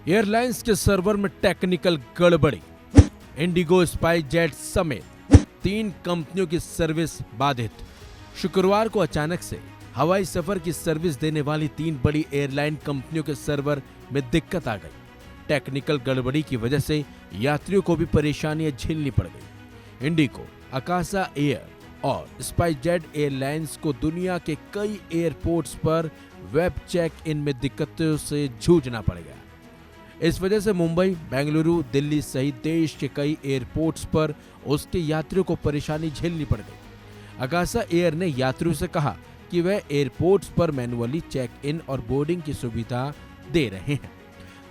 Airlines के server में technical गड़बड़ी, इंडिगो, स्पाइसजेट समेत 3 कंपनियों की सर्विस बाधित। शुक्रवार को अचानक से हवाई सफर की सर्विस देने वाली 3 बड़ी एयरलाइन कंपनियों के सर्वर में दिक्कत आ गई। टेक्निकल गड़बड़ी की वजह से यात्रियों को भी परेशानियां झेलनी पड़ गई। इंडिगो, अकासा एयर और स्पाइसजेट एयरलाइंस को दुनिया के कई एयरपोर्ट्स पर वेब चेक इन में दिक्कतों से जूझना पड़ गया। इस वजह से मुंबई, बेंगलुरु, दिल्ली सहित देश के कई एयरपोर्ट्स पर उसके यात्रियों को परेशानी झेलनी पड़ गई। अकासा एयर ने यात्रियों से कहा कि वह एयरपोर्ट्स पर मैनुअली चेक इन और बोर्डिंग की सुविधा दे रहे हैं।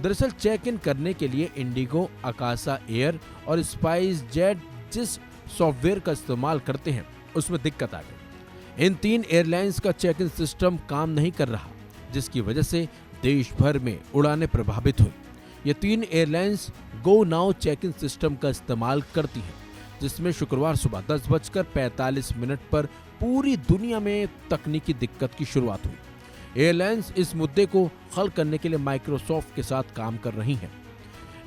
दरअसल चेक इन करने के लिए इंडिगो, अकासा एयर और स्पाइसजेट जिस सॉफ्टवेयर का इस्तेमाल करते हैं उसमें दिक्कत आ गई। इन 3 एयरलाइंस का चेक इन सिस्टम काम नहीं कर रहा, जिसकी वजह से देश भर में उड़ानें प्रभावित हुई। ये 3 airlines go now check in system का इस्तेमाल करती हैं, जिसमें शुक्रवार सुबह 10:45 पर पूरी दुनिया में तकनीकी दिक्कत की शुरुआत हुई। एयरलाइंस इस मुद्दे को हल करने के लिए माइक्रोसॉफ्ट के साथ काम कर रही हैं।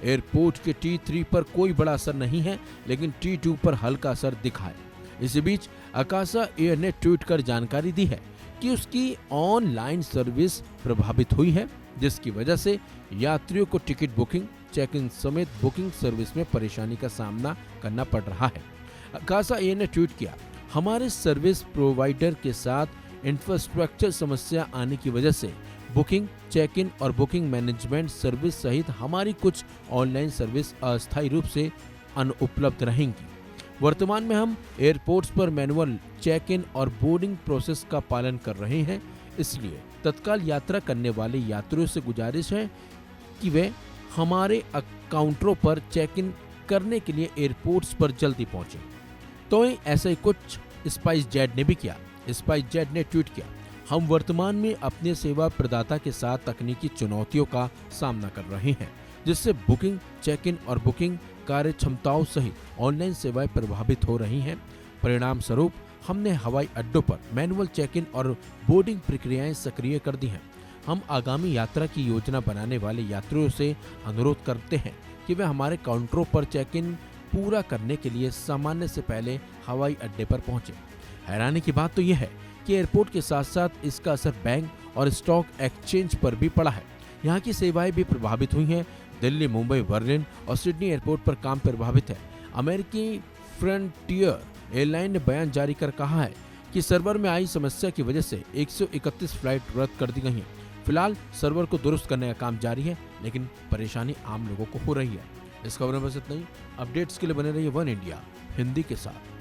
एयरपोर्ट के T3 पर कोई बड़ा असर नहीं है, लेकिन T2 पर हल्का असर दिखा है। इसी बीच अकासा एयर ने ट्वीट कर जानकारी दी है कि उसकी ऑनलाइन सर्विस प्रभावित हुई है, जिसकी वजह से यात्रियों को टिकट बुकिंग, चेक इन समेत बुकिंग सर्विस में परेशानी का सामना करना पड़ रहा है। अकासा एयर ने ट्वीट किया, हमारे सर्विस प्रोवाइडर के साथ इंफ्रास्ट्रक्चर समस्या आने की वजह से बुकिंग, चेक इन और बुकिंग मैनेजमेंट सर्विस सहित हमारी कुछ ऑनलाइन सर्विस अस्थायी रूप से अनुपलब्ध रहेंगी। वर्तमान में हम एयरपोर्ट्स पर मैनुअल चेक इन और बोर्डिंग प्रोसेस का पालन कर रहे हैं, इसलिए तत्काल यात्रा करने वाले यात्रियों से गुजारिश है कि वे हमारे काउंटरों पर चेक इन करने के लिए एयरपोर्ट्स पर जल्दी पहुंचें। तो ऐसा ही कुछ स्पाइसजेट ने भी किया। स्पाइसजेट ने ट्वीट किया, हम वर्तमान में अपने सेवा प्रदाता के साथ तकनीकी चुनौतियों का सामना कर रहे हैं, जिससे बुकिंग, चेक इन और बुकिंग कार्य क्षमताओं सहित ऑनलाइन सेवाएं प्रभावित हो रही हैं। परिणाम स्वरूप हमने हवाई अड्डों पर मैनुअल चेक इन और बोर्डिंग प्रक्रियाएं सक्रिय कर दी हैं। हम आगामी यात्रा की योजना बनाने वाले यात्रियों से अनुरोध करते हैं कि वे हमारे काउंटरों पर चेक इन पूरा करने के लिए सामान्य से पहले हवाई अड्डे पर पहुंचे। हैरानी की बात तो यह है कि एयरपोर्ट के साथ साथ इसका असर बैंक और स्टॉक एक्सचेंज पर भी पड़ा है। यहाँ की सेवाएं भी प्रभावित हुई हैं। दिल्ली, मुंबई, बर्लिन और सिडनी एयरपोर्ट पर काम प्रभावित है। अमेरिकी फ्रंटियर एयरलाइन ने बयान जारी कर कहा है कि सर्वर में आई समस्या की वजह से 131 फ्लाइट रद्द कर दी गई हैं। फिलहाल सर्वर को दुरुस्त करने का काम जारी है, लेकिन परेशानी आम लोगों को हो रही है। इस खबर में बस इतना ही। अपडेट्स के लिए बने रहिए वन इंडिया हिंदी के साथ।